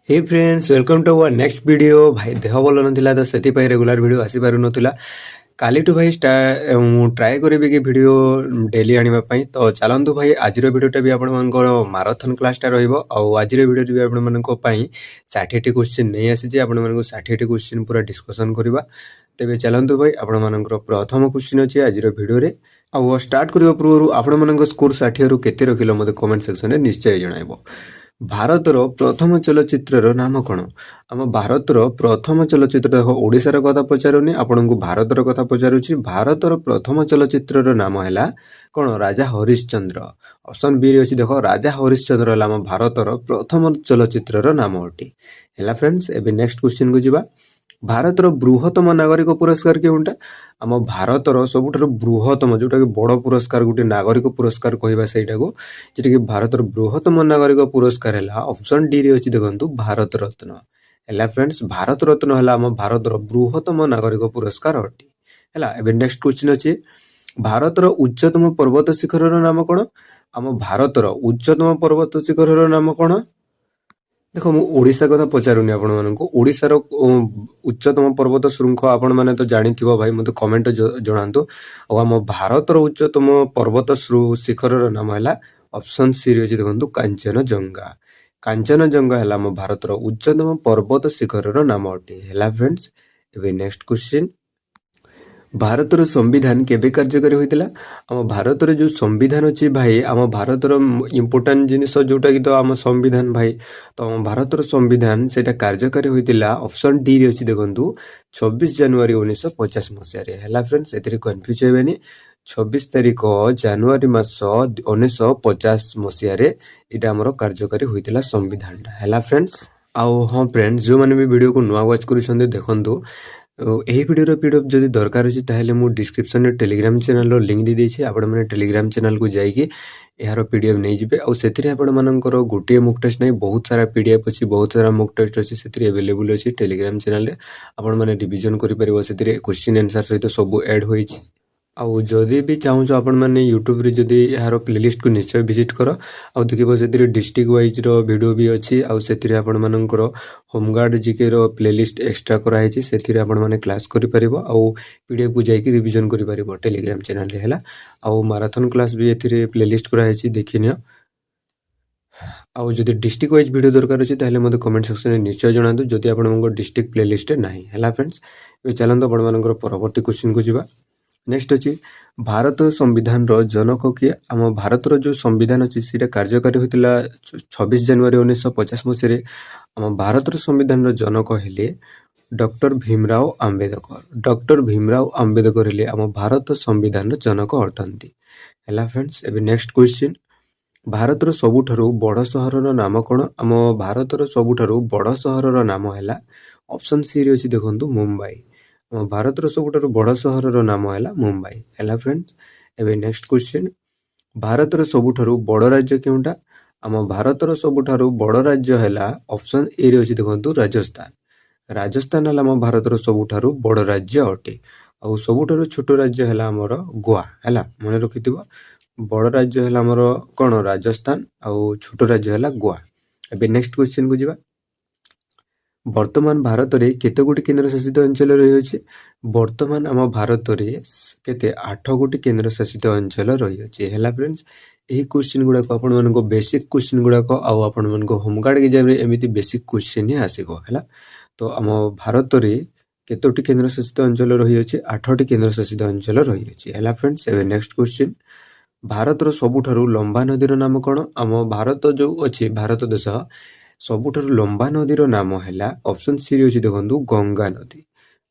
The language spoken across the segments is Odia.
Hey friends welcome to our next video भाई देह भल ना तो से रेगुलर वीडियो आसी पार ना काली भाई ट्राए करी कि वीडियो डेली आने तो चलतु भाई आज वीडियोटा भी आपण माराथन क्लासटा आज वीडियो भी आपण 60टी क्वेश्चन नहीं आसी आपण 60टी क्वेश्चन पूरा डिस्कसन करवा तेज चलतु भाई आपण प्रथम क्वेश्चन अच्छे आज वीडियो रे आ स्टार्ट करने पूर्व आपण स्कोर 60 रु केते रखिल मते कमेंट सेक्शन में निश्चय जणाइबो। भारतर प्रथम चलचित्र नाम कौन? आम भारतर प्रथम चलचित्र देख ओडिशार कथा पचारुनी आपण को भारतर कथा पचारुछि। भारतर प्रथम चलचित्र नाम है कौन? राजा हरिश्चंद्र। ऑप्शन बी अच्छी देख राजा हरिश्चंद्र आम भारतर प्रथम चलचित्र नाम अटे है। फ्रेंड्स एबे नेक्स्ट क्वेश्चन को जीवा। भारतर बृहत्तम नागरिक पुरस्कार केउंटा? आम भारतर सबुठ बृहत्तम जोटा कि बड़ पुरस्कार गोटे नागरिक पुरस्कार कहवा सेटा को जेटा कि भारतर बृहत्तम नागरिक पुरस्कार है ऑप्शन डी रे अच्छी देखो भारत रत्न है। फ्रेंड्स भारत रत्न है आम भारतर बृहत्तम नागरिक पुरस्कार अटे है। एबे नेक्स्ट क्वेश्चन अच्छे भारतर उच्चतम पर्वत शिखर नाम कौन? आम भारतर उच्चतम पर्वत शिखर नाम कौन? देख मुझा कथा पचारूनी आपशार उच्चतम पर्वत श्रृंख आपण मैंने तो जानी भाई मत कमेंट जनातु। आम भारतर उच्चतम पर्वत शिखर नाम है ऑप्शन सी अच्छी देखो कांचनजंगा। कांचनजंगा है आम भारतर उच्चतम पर्वत शिखर नाम अटे है। फ्रेंड्स एबे नेक्स्ट क्वेश्चन भारतर संविधान केबे कार्यकारी होइतिला? आम भारतर जो संविधान अच्छी भाई आम भारतर इम्पोर्टाट जिनिस जोटा कि तो आम संविधान भाई तो आम भारतर संविधान से कार्यकारी होइतिला ऑप्शन डी रे अच्छी देखो 26 जनवरी 1950 मसीह है। फ्रेंड्स ए कन्फ्यूज हेबेनी 26 तारिख जनवरी मास 1950 मसीह यहाँ आमर कार्यकारी होइतिला संविधान है। फ्रेंड्स आउ हाँ फ्रेंड्स जो मैंने भी वीडियो को नुआ वाच कर देखु यही वीडियो पीडीएफ जदि दरकार अच्छी ताहले मु डिस्क्रिप्शन में टेलीग्राम चैनल लिंक दे देछि। आपण माने टेलीग्राम चैनल को जाइए यार पीडीएफ नहीं जिबे आउ सेथिरे आपण मानकर गोटे मुक टेस्ट नहीं बहुत सारा पीडीएफ अच्छी बहुत सारा मुक टेस्ट अच्छी सेथिरे अवेलेबल अच्छी टेलीग्राम चैनल रे आपण माने रिवीजन करि परिबो। सेथिरे क्वेश्चन आंसर सहित सब ऐड होइछि। आउ जदि भी चाहूँ आपण मैंने यूट्यूब रे जदि यार प्लेलिस्ट को निश्चय विजिट कर आउ देखिबो सेथिरे डिस्ट्रिक्ट वाइज रो वीडियो भी अच्छी आउ सेथिरे आपण मानकर होमगार्ड जीके रो प्लेलिस्ट एक्स्ट्रा करा हिची सेथिरे आपण माने क्लास करि परिबो आउ पीडीएफ को जाइकि रिवीजन करि परिबो टेलीग्राम चैनल रे हैला। आउ मैराथन क्लास भी एथिरे प्लेलिस्ट करा हिची देखिनियो। आउ जदि डिस्ट्रिक्ट वाइज वीडियो दरकार अछि ताहले मते कमेंट सेक्शन में निश्चय जणातु जदि आपण डिस्ट्रिक्ट प्लेलिस्ट नहीं है। फ्रेंड्स ए चलंतो आपण मानकर परवर्ती क्वेश्चन को जीवा। नेक्स्ट अच्छी भारत संविधान रो जनक किए? आम भारतर जो संविधान अच्छी से कार्यकारी होता 26 जनवरी 1950 मसीह आम भारतर संविधान रो जनक हेले डॉक्टर भीमराव आंबेडकर। डॉक्टर भीमराव आंबेडकर हेले आम भारत संविधान रो जनक अटंती है। फ्रेंड्स एबे नेक्स्ट क्वेश्चन भारतर सबुठारु बड़ सहर नाम कौन? आम भारतर सबुठारु बड़ सहर नाम है ऑप्शन सी रे अच्छी देखो मुंबई। भारतर सबुठारु बड़ सहर नाम है मुंबई है। फ्रेंड्स एबे नेक्स्ट क्वेश्चन भारतर सबुठारु बड़ राज्य केउंटा? आम भारतर सबुठारु बड़ राज्य है ऑप्शन ए रे अच्छी देखो राजस्थान। राजस्थान है आम भारतर सबुठारु बड़ राज्य अटे आउ सबुठारु छोट राज्य है आमर गोवा है। मन रखिथिबो बड़ राज्य है आमर कौन राजस्थान आउ छोट राज्य है गोवा। एबे नेक्स्ट क्वेश्चन को जीवा। वर्तमान भारत रे केते गोटी केंद्र शासित अंचल रही अछि? वर्तमान आम भारत रे केते 8 गोटी केंद्र शासित अंचल रही अछि है। फ्रेंड्स यही क्वेश्चन गुड़ाक आपण मानको बेसिक क्वेश्चन गुड़ाक आउ आपण मानको होमगार्ड एग्जाम रे एमिति बेसिक क्वेश्चन ही आसीबो है। तो आम भारत रे केतोटी केंद्र शासित अंचल रही अछि? 8टी केंद्र शासित अंचल रही अछि है। फ्रेंड्स एबे नेक्स्ट क्वेश्चन भारतर सबुठारु लंबा नदीर नाम कौन? आम भारत जो अछि भारत देश सबुठारु लंबा नदीर नाम है ऑप्शन सी अच्छी देखो गंगा नदी।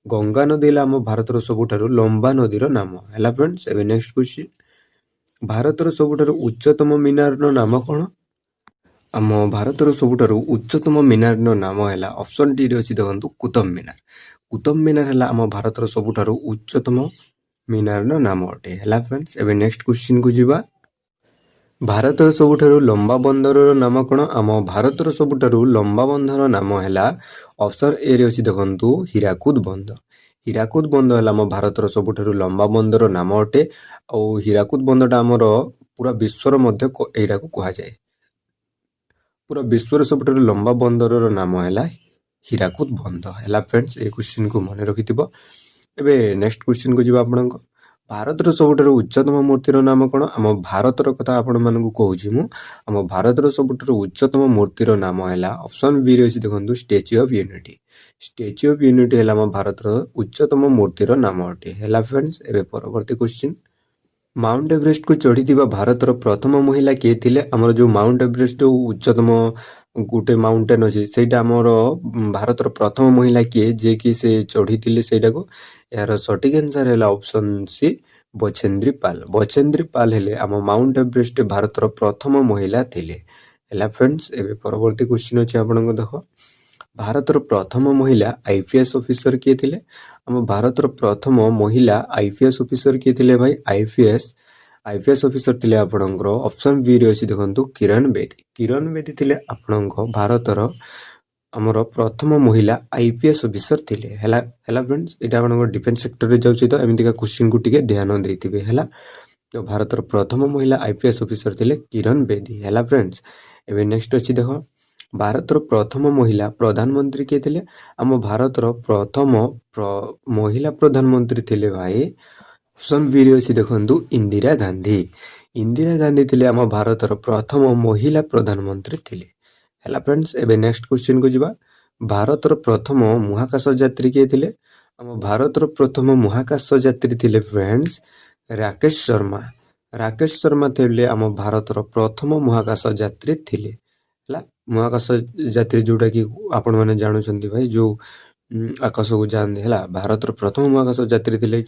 गंगा नदी आम भारतर सबुठारु लंबा नदीर नाम है। फ्रेंड्स एबे नेक्स्ट क्वेश्चन भारतर सबुठारु उच्चतम मीनार नाम कौन? आम भारतर सबुठारु उच्चतम मीनार नाम है ऑप्शन डी अच्छी देखो कुतुब मीनार। कुतुब मीनार है आम भारतर सबुठारु उच्चतम मीनार नाम अटे है। फ्रेंड्स एबे नेक्स्ट क्वेश्चन को जीवा। भारतर सबुठारु लंबा बंदर नाम कौन? आम भारतर सबुठारु लंबा बंदर नाम है ऑप्शन ए रे अच्छी देखो हीराकुद बंदर। हीराकुद बंदर है आम भारतर सबुठारु लंबा बंदर नाम अटे और हीराकुद बंदरटा आमर पूरा विश्वर मध्य एटा को कहा जाए। पूरा विश्वर सबुठारु लंबा बंदरर नाम है हीराकुद बंद है फ्रेंड्स। ये क्वेश्चन को मन रखिथिबो। एबे नेक्स्ट क्वेश्चन को जीवा आपनक भारतर सबुठारु उच्चतम मूर्तिर नाम कौन? आम भारतर कथा आपण मानकु कहूची मु। आम भारतर सबुठारु उच्चतम मूर्तिर नाम है ऑप्शन बी रे अछि देखंतु statue of unity. Statue of unity है आम भारतर उच्चतम मूर्तिर नाम अटे है फ्रेंड्स। एबे परवर्ती क्वेश्चन माउंट एवरेस्ट को चढ़ी भारतर प्रथम महिला किए थिले? आमर जो माउंट एवरेस्ट उच्चतम गोटे माउंटेन अच्छे सेटा आमर भारतर प्रथम महिला किए जे कि से चढ़ी थिले सेटा को? यार सठिक आंसर है ऑप्शन सी बछेंद्री पाल। बछेंद्री पाल हेले आम माउंट एवरेस्ट भारतर प्रथम महिला थिले है फ्रेंड्स। एबे परवर्ती क्वेश्चन अच्छे आपन देख भारतर प्रथम महिला आईपीएस ऑफिसर किए थिले? आम भारतर प्रथम महिला आईपीएस ऑफिसर किए थिले भाई? आईपीएस ऑफिसर थिले आपणकर ऑप्शन बी रे अछि देखंतु किरण बेदी। किरण बेदी थिले आपणकर भारतर आमर प्रथम महिला आईपीएस ऑफिसर थिले हैला फ्रेंड्स। एटा आपणकर डिफेंस सेक्टर रे जाउछि तो एमितिका क्वेश्चन को टिके ध्यान देथिबे हैला। तो भारतर प्रथम महिला आईपीएस ऑफिसर थिले किरण बेदी हैला फ्रेंड्स। एबे नेक्स्ट अछि देखो भारतर प्रथम महिला प्रधानमंत्री किए थिले? आम भारतर प्रथम महिला प्रधानमंत्री थिले भाई ऑप्शन बी रे अछि देखंतु इंदिरा गांधी। इंदिरा गांधी थिले आम भारतर प्रथम महिला प्रधानमंत्री थिले हैला फ्रेंड्स। एबे नेक्स्ट क्वेश्चन को जिबा भारतर प्रथम महाकाश यात्री किए थिले? आम भारतर प्रथम महाकाश यात्री थिले फ्रेंड्स राकेश शर्मा। राकेश शर्मा थिले आम भारतर प्रथम महाकाश यात्री थिले हैला। महाकाश यात्री जोटा कि आपण माने जानु छंती भाई जो आकाश को जान हैला भारतर प्रथम महाकाश यात्री थिले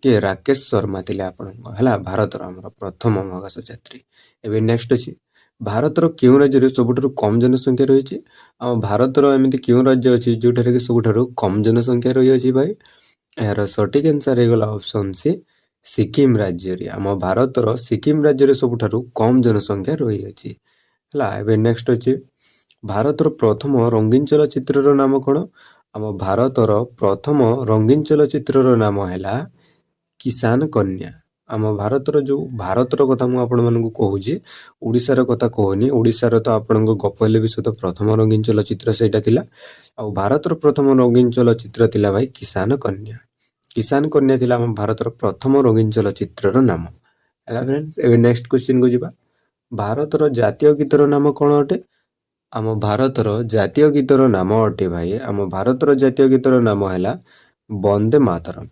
के राकेश शर्मा थिले आपण हैला भारतर हमर प्रथम महाकाश यात्री। एबे नेक्स्ट अछि भारतर केउ राज्य रे सबुठारु कम जनसंख्या रही अछि? आम भारतर एमिति केउ राज्य अछि जोठारे कि सबुठारु कम जनसंख्या रही अछि भाई? यार सठिक आंसर हे गला ऑप्शन सी सिक्किम राज्य रे। आम भारतर सिक्किम राज्य रे सबुठारु कम जनसंख्या रही अछि हैला। एबे नेक्स्ट अछि भारतर प्रथम रंगीन चलचित्रर नाम कोन? आम भारतर प्रथम रंगीन चलचित्रर नाम हैला किसान कन्या। आम भारतर जो भारतर कथा मु आपण मानकु कहूची ओडिसा कथा कहनी। ओडिसा तो आपण गपले भी सहित प्रथम रंगीन चलचित्र सेटा थिला। आ भारतर प्रथम रंगीन चलचित्र थिला भाई किसान कन्या। किसान कन्या थिला आम भारतर प्रथम रंगीन चलचित्रर नाम हैला फ्रेंड्स। एबे नेक्स्ट क्वेश्चन को जिबा भारतर जातीय गीतर नाम कोन अटे? आम भारतर जातीय गीतर नाम अटे भाई आम भारतर जातीय गीतर नाम हैला वंदे मातरम।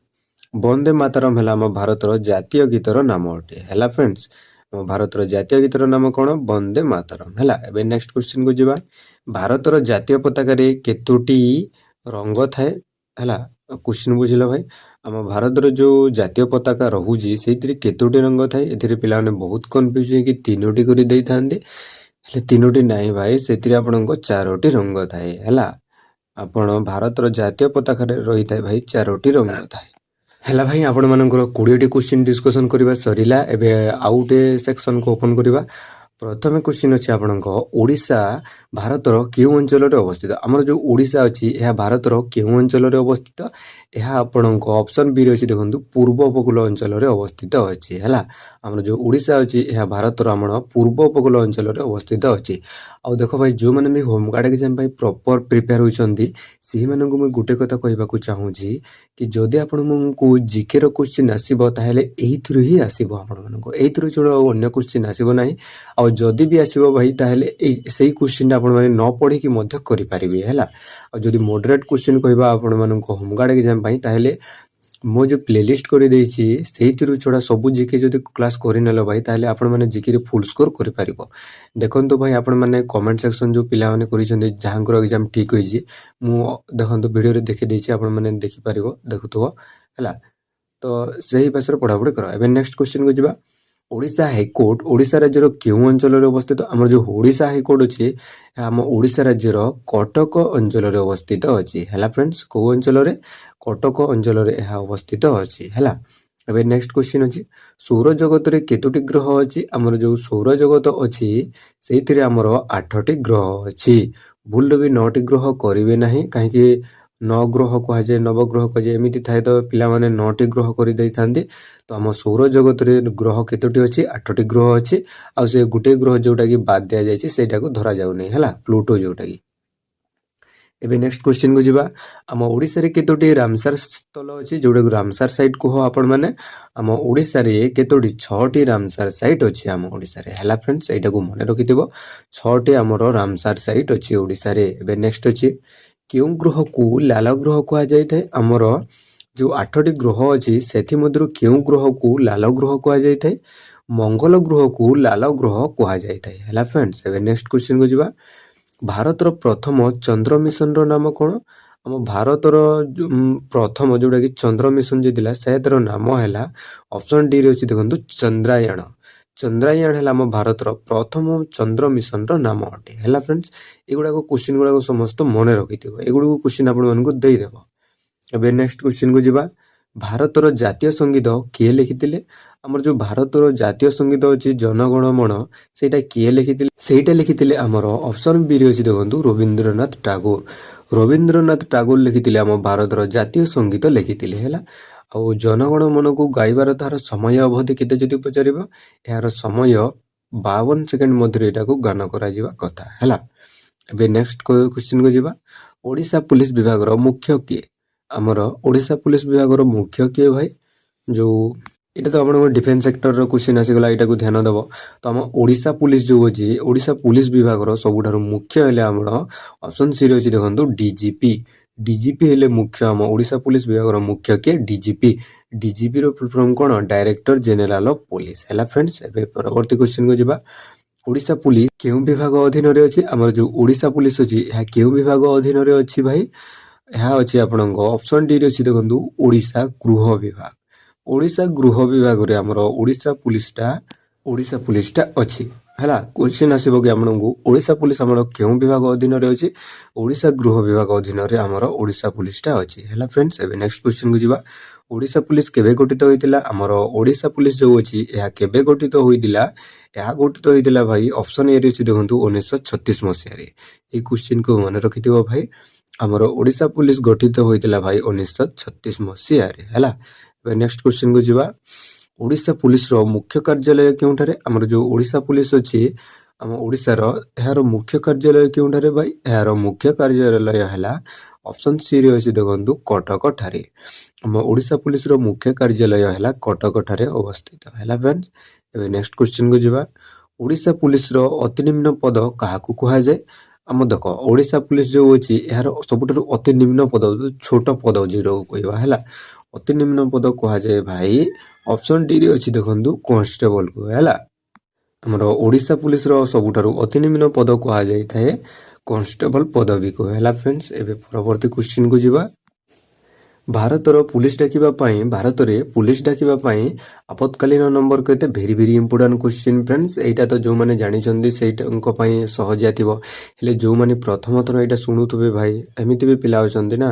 वंदे मातरम है आम भारतर जातीय गीतर नाम अटे हैला फ्रेंड्स। आम भारतर जातीय गीतर नाम कौन? वंदे मातरम हैला। एबे नेक्स्ट क्वेश्चन को जिबा भारतर जातीय पताका रे केतोटी रंग थाए हैला? क्वेश्चन बुझिला भाई आम भारतर जो जातीय पताका रहुजी सेतिरे केतोटी रंग थाए? एथिरे पिला माने बहुत कंफ्यूज हे कि तीनोटी करि देई थांदे हेले तीनोटी नाही भाई सेतिरे आपणको चारोटी रंग थाए हैला। आपण भारतर जातीय पताका रे रही थाए भाई चारोटी रंग थाए हैला भाई। आपण मानकर 20टी क्वेश्चन डिस्कशन करबा सरिला। एबे आउटे सेक्शन को ओपन करबा। प्रथम क्वेश्चन अछि आपणको ओडिसा भारतर केउ अंचल रे अवस्थित? हमर जो ओडिसा अछि एहा भारतर केउ अंचल रे अवस्थित? एहा आपणको ऑप्शन बी रे अछि देखंतु पूर्व उपकूल अंचल रे अवस्थित अछि हैला। हमर जो ओडिसा अछि एहा भारतर हमर पूर्व उपकूल अंचल रे अवस्थित अछि। आ देखो भाई जो माने भी होम गार्ड एग्जाम भाई प्रॉपर प्रिपेयर होइछंती सेहि मानकु मैं गुटे कथा कहबा को चाहूची कि जदि आपण मनको जीके रो क्वेश्चन आसीबो ताहेले एही थ्रू ही आसीबो आपण मानको एही थ्रू छोड़ अन्य क्वेश्चन आसीबो नाही। आ जदि भी आसीबो भाई ताहेले सेही क्वेश्चन आपण माने न पढी कि मध्य करि पारिबे हैला। आ जदि मॉडरेट क्वेश्चन कहबा आपण मानको होम गार्ड एग्जाम भाई ताहेले मो जो प्लेलिस्ट कर देछि सेही थ्रू छोड़ा सब जीके जदि क्लास करि नलो भाई ताहेले आपण माने जीके रे फुल स्कोर करि पारिबो। देखंतु भाई आपण माने कमेंट सेक्शन जो पिला माने करिसंदे जहांकर एग्जाम ठीक होइछि मु देखंतु वीडियो रे देखि देछि आपण माने देखि पारिबो देखुथबो हैला। तो सही भाषा पढ़ापढ़ी कर। एबे नेक्स्ट क्वेश्चन को जिबा ओडिशा हाईकोर्ट ओडिशा राज्यर केउ अंचल रे अवस्थित? हमर जो ओडिशा हाईकोर्ट अछि हम ओडिशा राज्यर कटक अंचल रे अवस्थित अछि हैला फ्रेंड्स। को अंचल रे? कटक अंचल रे एहा अवस्थित अछि हैला। एबे नेक्स्ट क्वेश्चन अछि सौर जगत रे केतोटी ग्रह अछि? हमर जो सौर जगत अछि सेहिथिरे हमर 8टी ग्रह अछि। भूल भी 9टी ग्रह करिवे नाही काहे कि ନଗ୍ରହ କୁହାଯାଏ, ନବଗ୍ରହ କୁହାଯାଏ, ଏମିତି ଥାଏ। ତ ପିଲାମାନେ 9ଟି ଗ୍ରହ କରିଦେଇଥାନ୍ତି। ତ ଆମ ସୌରଜଗତରେ ଗ୍ରହ କେତୋଟି ଅଛି? 8ଟି ଗ୍ରହ ଅଛି। ଆଉ ସେ ଗୋଟେ ଗ୍ରହ ଯେଉଁଟାକି ବାଦ୍ ଦିଆଯାଇଛି ସେଇଟାକୁ ଧରାଯାଉନି ହେଲା, ପ୍ଲୁଟୋ ଯେଉଁଟାକି। ଏବେ ନେକ୍ସଟ କ୍ୱେଶ୍ଚିନ୍କୁ ଯିବା। ଆମ ଓଡ଼ିଶାରେ କେତୋଟି ରାମସାର ସ୍ଥଳ ଅଛି? ଯେଉଁଟାକୁ ରାମସାର ସାଇଟ୍ କୁହ ଆପଣମାନେ। ଆମ ଓଡ଼ିଶାରେ କେତୋଟି? 6ଟି ରାମସାର ସାଇଟ୍ ଅଛି ଆମ ଓଡ଼ିଶାରେ ହେଲା ଫ୍ରେଣ୍ଡସ୍, ଏଇଟାକୁ ମନେ ରଖିଥିବ। 6ଟି ଆମର ରାମସାର ସାଇଟ୍ ଅଛି ଓଡ଼ିଶାରେ। ଏବେ ନେକ୍ସଟ ଅଛି, କେଉଁ ଗ୍ରହକୁ ଲାଲ ଗ୍ରହ କୁହାଯାଇଥାଏ? ଆମର ଯେଉଁ 8ଟି ଗ୍ରହ ଅଛି ସେଥିମଧ୍ୟରୁ କେଉଁ ଗ୍ରହକୁ ଲାଲ ଗ୍ରହ କୁହାଯାଇଥାଏ? ମଙ୍ଗଳ ଗ୍ରହକୁ ଲାଲ ଗ୍ରହ କୁହାଯାଇଥାଏ ହେଲା ଫ୍ରେଣ୍ଡସ୍। ଏବେ ନେକ୍ସଟ କ୍ୱେଶ୍ଚିନ୍କୁ ଯିବା। ଭାରତର ପ୍ରଥମ ଚନ୍ଦ୍ର ମିଶନର ନାମ କ'ଣ? ଆମ ଭାରତର ପ୍ରଥମ ଯେଉଁଟାକି ଚନ୍ଦ୍ର ମିଶନ ଯେ ଥିଲା ସେହାର ନାମ ହେଲା, ଅପସନ୍ ଡିରେ ଅଛି ଦେଖନ୍ତୁ, ଚନ୍ଦ୍ରାୟଣ। ଚନ୍ଦ୍ରାୟଣ ହେଲା ଆମ ଭାରତର ପ୍ରଥମ ଚନ୍ଦ୍ର ମିଶନର ନାମ ଅଟେ ହେଲା ଫ୍ରେଣ୍ଡସ୍। ଏଗୁଡ଼ାକ କ୍ୱେଶ୍ଚିନ୍ ଗୁଡ଼ାକ ସମସ୍ତ ମନେ ରଖିଥିବ, ଏଗୁଡ଼ିକୁ କ୍ୱେଶ୍ଚିନ୍ ଆପଣମାନଙ୍କୁ ଦେଇଦେବ। ଏବେ ନେକ୍ସଟ କ୍ୱେଶ୍ଚିନ୍କୁ ଯିବା। ଭାରତର ଜାତୀୟ ସଙ୍ଗୀତ କିଏ ଲେଖିଥିଲେ? ଆମର ଯେଉଁ ଭାରତର ଜାତୀୟ ସଙ୍ଗୀତ ଅଛି ଜନଗଣ ମନ, ସେଇଟା କିଏ ଲେଖିଥିଲେ? ସେଇଟା ଲେଖିଥିଲେ ଆମର ଅପସନ୍ ବିରେ ଅଛି ଦେଖନ୍ତୁ, ରବୀନ୍ଦ୍ରନାଥ ଟାଗୋର। ରବୀନ୍ଦ୍ରନାଥ ଟାଗୋର ଲେଖିଥିଲେ ଆମ ଭାରତର ଜାତୀୟ ସଙ୍ଗୀତ ଲେଖିଥିଲେ ହେଲା। ଆଉ ଜନଗଣ ମନକୁ ଗାଇବାର ତାହାର ସମୟ ଅବଧି କେତେ ଯଦି ପଚାରିବ, ଏହାର ସମୟ 52 ସେକେଣ୍ଡ ମଧ୍ୟରେ ଏଟାକୁ ଗାନ କରାଯିବା କଥା ହେଲା। ଏବେ ନେକ୍ସଟ କ୍ୱେଶ୍ଚିନ୍କୁ ଯିବା। ଓଡ଼ିଶା ପୁଲିସ ବିଭାଗର ମୁଖ୍ୟ କିଏ? ଆମର ଓଡ଼ିଶା ପୁଲିସ ବିଭାଗର ମୁଖ୍ୟ କିଏ ଭାଇ? ଯେଉଁ ଏଇଟା ତ ଆପଣଙ୍କ ଡିଫେନ୍ସ ସେକ୍ଟରର କ୍ୱେଶ୍ଚିନ୍ ଆସିଗଲା, ଏଇଟାକୁ ଧ୍ୟାନ ଦେବ। ତ ଆମ ଓଡ଼ିଶା ପୁଲିସ ଯେଉଁ ଅଛି, ଓଡ଼ିଶା ପୁଲିସ ବିଭାଗର ସବୁଠାରୁ ମୁଖ୍ୟ ହେଲେ ଆମର ଅପସନ୍ ସିରେ ଅଛି ଦେଖନ୍ତୁ, ଡିଜିପି। ଡିଜିପି ହେଲେ ମୁଖ୍ୟ, ଆମ ଓଡ଼ିଶା ପୁଲିସ ବିଭାଗର ମୁଖ୍ୟ କିଏ? ଡିଜିପି। ଡିଜିପିର ଫୁଲ୍ ଫର୍ମ କ'ଣ? ଡାଇରେକ୍ଟର ଜେନେରାଲ ଅଫ୍ ପୋଲିସ ହେଲା ଫ୍ରେଣ୍ଡସ୍। ଏବେ ପରବର୍ତ୍ତୀ କ୍ୱେଶ୍ଚିନ୍କୁ ଯିବା। ଓଡ଼ିଶା ପୁଲିସ କେଉଁ ବିଭାଗ ଅଧୀନରେ ଅଛି? ଆମର ଯେଉଁ ଓଡ଼ିଶା ପୁଲିସ ଅଛି ଏହା କେଉଁ ବିଭାଗ ଅଧୀନରେ ଅଛି ଭାଇ? ଏହା ଅଛି ଆପଣଙ୍କ ଅପସନ୍ ଡିରେ ଅଛି ଦେଖନ୍ତୁ, ଓଡ଼ିଶା ଗୃହ ବିଭାଗ। ଓଡ଼ିଶା ଗୃହ ବିଭାଗରେ ଆମର ଓଡ଼ିଶା ପୁଲିସଟା ଅଛି ହେଲା। କ୍ୱେଶ୍ଚିନ୍ ଆସିବ କି ଆପଣଙ୍କୁ, ଓଡ଼ିଶା ପୁଲିସ ଆମର କେଉଁ ବିଭାଗ ଅଧୀନରେ ଅଛି? ଓଡ଼ିଶା ଗୃହ ବିଭାଗ ଅଧୀନରେ ଆମର ଓଡ଼ିଶା ପୁଲିସଟା ଅଛି ହେଲା ଫ୍ରେଣ୍ଡସ୍। ଏବେ ନେକ୍ସଟ କ୍ୱେଶ୍ଚିନ୍କୁ ଯିବା। ଓଡ଼ିଶା ପୁଲିସ କେବେ ଗଠିତ ହୋଇଥିଲା? ଆମର ଓଡ଼ିଶା ପୁଲିସ ଯେଉଁ ଅଛି ଏହା କେବେ ଗଠିତ ହୋଇଥିଲା? ଏହା ଗଠିତ ହୋଇଥିଲା ଭାଇ, ଅପସନ୍ ଏରେ ଅଛି ଦେଖନ୍ତୁ, 1936 ମସିହାରେ। ଏଇ କ୍ୱେଶ୍ଚିନ୍କୁ ମନେ ରଖିଥିବ ଭାଇ। ଆମର ଓଡ଼ିଶା ପୁଲିସ ଗଠିତ ହୋଇଥିଲା ଭାଇ 1936 ମସିହାରେ ହେଲା। ଏବେ ନେକ୍ସଟ କ୍ୱେଶ୍ଚିନ୍କୁ ଯିବା। ଓଡ଼ିଶା ପୁଲିସର ମୁଖ୍ୟ କାର୍ଯ୍ୟାଳୟ କେଉଁଠାରେ? ଆମର ଯେଉଁ ଓଡ଼ିଶା ପୁଲିସ ଅଛି ଆମ ଓଡ଼ିଶାର, ଏହାର ମୁଖ୍ୟ କାର୍ଯ୍ୟାଳୟ କେଉଁଠାରେ ଭାଇ? ଏହାର ମୁଖ୍ୟ କାର୍ଯ୍ୟାଳୟ ହେଲା ଅପସନ୍ ସିରେ ଅଛି ଦେଖନ୍ତୁ, କଟକଠାରେ। ଆମ ଓଡ଼ିଶା ପୁଲିସର ମୁଖ୍ୟ କାର୍ଯ୍ୟାଳୟ ହେଲା କଟକଠାରେ ଅବସ୍ଥିତ ହେଲା ଫ୍ରେଣ୍ଡସ୍। ଏବେ ନେକ୍ସଟ କ୍ୱେଶ୍ଚିନ୍କୁ ଯିବା। ଓଡ଼ିଶା ପୁଲିସର ଅତି ନିମ୍ନ ପଦ କାହାକୁ କୁହାଯାଏ? ଆମ ଦେଖ, ଓଡ଼ିଶା ପୁଲିସ ଯେଉଁ ଅଛି ଏହାର ସବୁଠାରୁ ଅତି ନିମ୍ନ ପଦ, ଛୋଟ ପଦ ଯେଉଁଟାକୁ କହିବା ହେଲା, ଅତି ନିମ୍ନ ପଦ କୁହାଯାଏ ଭାଇ, ଅପସନ୍ ଡିରେ ଅଛି ଦେଖନ୍ତୁ, କନଷ୍ଟେବଲକୁ ହେଲା। ଆମର ଓଡ଼ିଶା ପୁଲିସର ସବୁଠାରୁ ଅତି ନିମ୍ନ ପଦ କୁହାଯାଇଥାଏ କନଷ୍ଟେବଲ ପଦବୀକୁ ହେଲା ଫ୍ରେଣ୍ଡସ୍। ଏବେ ପରବର୍ତ୍ତୀ କ୍ୱେଶ୍ଚିନ୍କୁ ଯିବା। ଭାରତରେ ପୁଲିସ ଡାକିବା ପାଇଁ ଆପତକାଳୀନ ନମ୍ବର କେତେ? Very very important question friends. ଏଇଟା ତ ଯେଉଁମାନେ ଜାଣିଛନ୍ତି ସେଇଟାଙ୍କ ପାଇଁ ସହଜିଆ ଥିବ, ହେଲେ ଯେଉଁମାନେ ପ୍ରଥମ ଥର ଏଇଟା ଶୁଣୁଥିବେ ଭାଇ, ଏମିତି ବି ପିଲା ଅଛନ୍ତି ନା।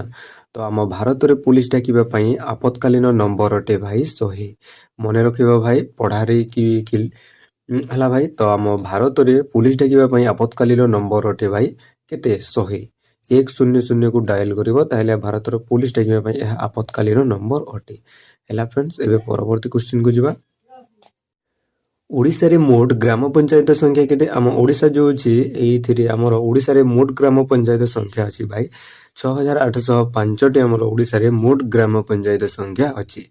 ତ ଆମ ଭାରତରେ ପୁଲିସ ଡାକିବା ପାଇଁ ଆପତକାଳୀନ ନମ୍ବର ଅଟେ ଭାଇ 100। ମନେ ରଖିବ ଭାଇ, ପଢ଼ାରେ କି ହେଲା ଭାଇ। ତ ଆମ ଭାରତରେ ପୁଲିସ ଡାକିବା ପାଇଁ ଆପତକାଳୀନ ନମ୍ବର ଅଟେ ଭାଇ କେତେ? 100। 100କୁ ଡାଏଲ୍ କରିବ, ତାହେଲେ ଭାରତର ପୁଲିସ ଡାକିବା ପାଇଁ ଏହା ଆପତକାଳୀନ ନମ୍ବର ଅଟେ ହେଲା ଫ୍ରେଣ୍ଡସ୍। ଏବେ ପରବର୍ତ୍ତୀ କ୍ୱେଶ୍ଚିନ୍କୁ ଯିବା। ଓଡ଼ିଶାରେ ମୋଟ ଗ୍ରାମ ପଞ୍ଚାୟତ ସଂଖ୍ୟା କେତେ? ଆମ ଓଡ଼ିଶା ଯେଉଁ ଅଛି ଏଇଥିରେ ଆମର ଓଡ଼ିଶାରେ ମୋଟ ଗ୍ରାମ ପଞ୍ଚାୟତ ସଂଖ୍ୟା ଅଛି ଭାଇ 6805ଟି। ଆମର ଓଡ଼ିଶାରେ ମୋଟ ଗ୍ରାମ ପଞ୍ଚାୟତ ସଂଖ୍ୟା ଅଛି